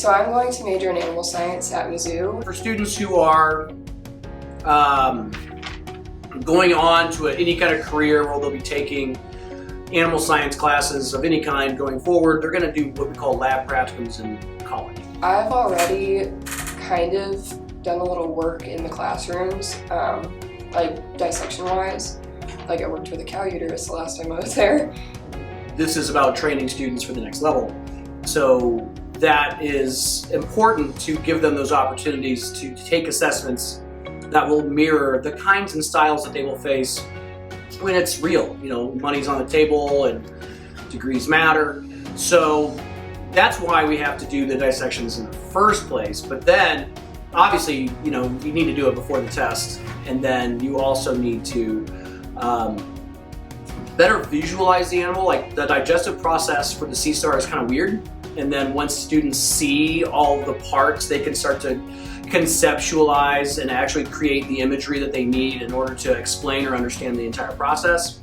So I'm going to major in animal science at Mizzou. For students who are going on to any kind of career where they'll be taking animal science classes of any kind going forward, they're going to do what we call lab practicums in college. I've already kind of done a little work in the classrooms, like dissection-wise. Like I worked with a cow uterus the last time I was there. This is about training students for the next level. So that is important to give them those opportunities to take assessments that will mirror the kinds and styles that they will face when it's real. You know, money's on the table and degrees matter. So that's why we have to do the dissections in the first place. But then, obviously, you know, you need to do it before the test. And then you also need to better visualize the animal. Like the digestive process for the sea star is kind of weird. And then once students see all the parts, they can start to conceptualize and actually create the imagery that they need in order to explain or understand the entire process.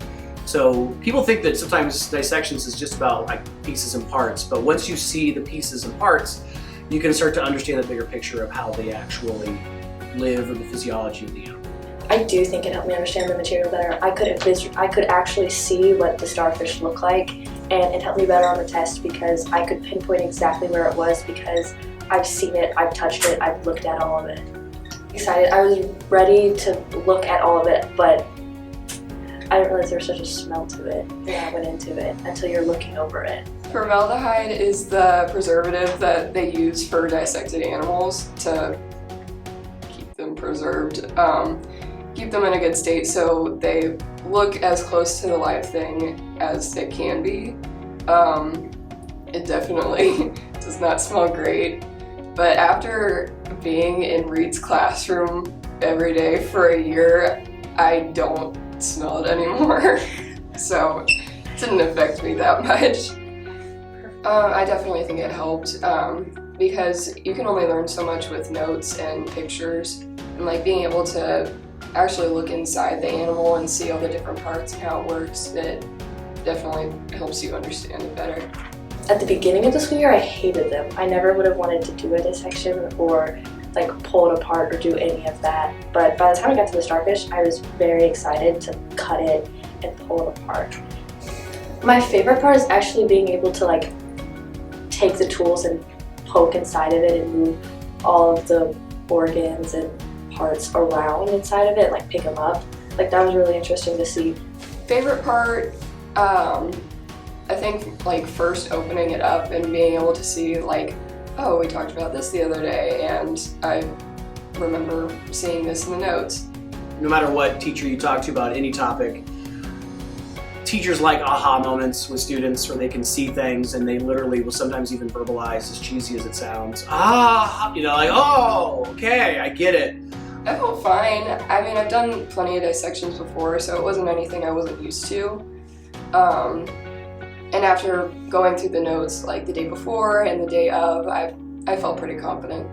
So people think that sometimes dissections is just about like pieces and parts, but once you see the pieces and parts, you can start to understand the bigger picture of how they actually live or the physiology of the animal. I do think it helped me understand the material better. I could actually see what the starfish looked like, and it helped me better on the test because I could pinpoint exactly where it was because I've seen it, I've touched it, I've looked at all of it. Excited, I was ready to look at all of it, but I didn't realize there was such a smell to it that went into it until you're looking over it. Formaldehyde is the preservative that they use for dissected animals to keep them preserved, keep them in a good state so they look as close to the live thing as they can be. It definitely does not smell great, but after being in Reed's classroom every day for a year, I don't smell it anymore, so it didn't affect me that much. I definitely think it helped because you can only learn so much with notes and pictures, and like being able to actually look inside the animal and see all the different parts and how it works, it definitely helps you understand it better. At the beginning of the school year, I hated them. I never would have wanted to do a dissection or like pull it apart or do any of that. But by the time I got to the starfish, I was very excited to cut it and pull it apart. My favorite part is actually being able to like take the tools and poke inside of it and move all of the organs and parts around inside of it, like pick them up. Like that was really interesting to see. Favorite part, I think like first opening it up and being able to see like, oh, we talked about this the other day and I remember seeing this in the notes. No matter what teacher you talk to about any topic, teachers like aha moments with students where they can see things and they literally will sometimes even verbalize, as cheesy as it sounds. Ah, you know, like, oh, okay, I get it. I felt fine. I mean, I've done plenty of dissections before, so it wasn't anything I wasn't used to. And after going through the notes like the day before and the day of, I felt pretty confident.